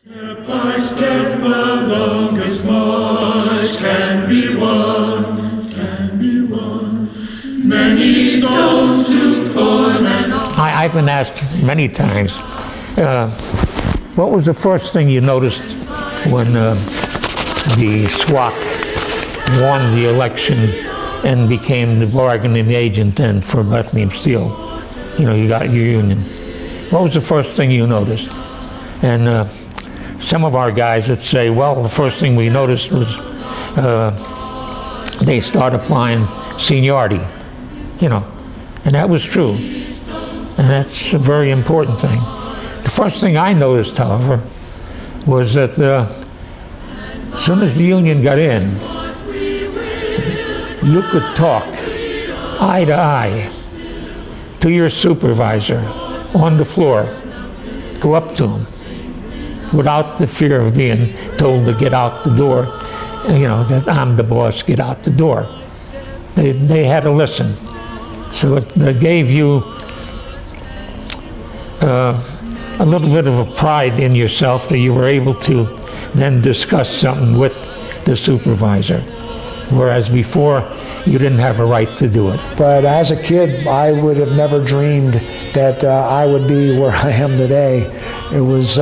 Step by step the longest march can be won, Many stones to form an arch. I've been asked many times, what was the first thing you noticed when the SWAC won the election and became the bargaining agent then for Bethlehem Steel? You know, you got your union. What was the first thing you noticed? And some of our guys would say, well, the first thing we noticed was they start applying seniority, you know, and that was true. And that's a very important thing. The first thing I noticed, however, was that as soon as the union got in, you could talk eye to eye to your supervisor on the floor, go up to him without the fear of being told to get out the door, you know, that I'm the boss, get out the door. They had to listen. So it gave you a little bit of a pride in yourself that you were able to then discuss something with the supervisor, whereas before you didn't have a right to do it. But as a kid, I would have never dreamed that I would be where I am today. It was,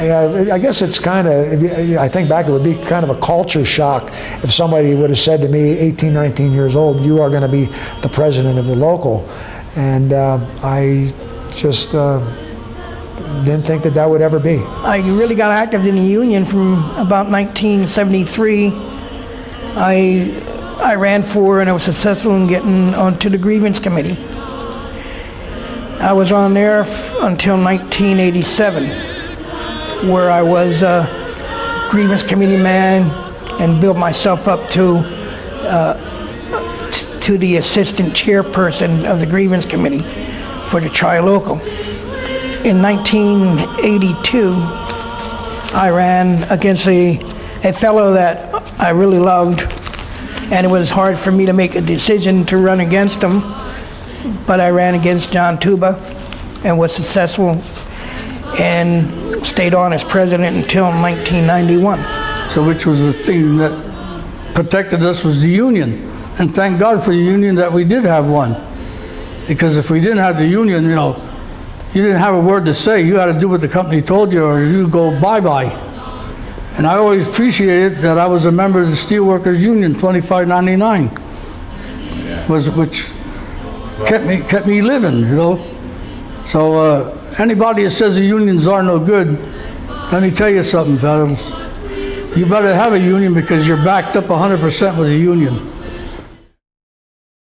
I guess it's kind of, I think back, it would be kind of a culture shock if somebody would have said to me, 18, 19 years old, you are going to be the president of the local. And I just didn't think that that would ever be. I really got active in the union from about 1973. I ran for and I was successful in getting onto the grievance committee. I was on there until 1987, where I was a grievance committee man and built myself up to the assistant chairperson of the grievance committee for the tri-local. In 1982, I ran against a fellow that I really loved, and it was hard for me to make a decision to run against him, but I ran against John Tuba and was successful and stayed on as president until 1991. So which was the thing that protected us was the union. And thank God for the union that we did have one. Because if we didn't have the union, you know, you didn't have a word to say. You had to do what the company told you or you go bye-bye. And I always appreciated that I was a member of the Steelworkers Union, 2599, which kept me living, you know. So anybody that says the unions are no good, let me tell you something, fellas. You better have a union because you're backed up 100% with a union.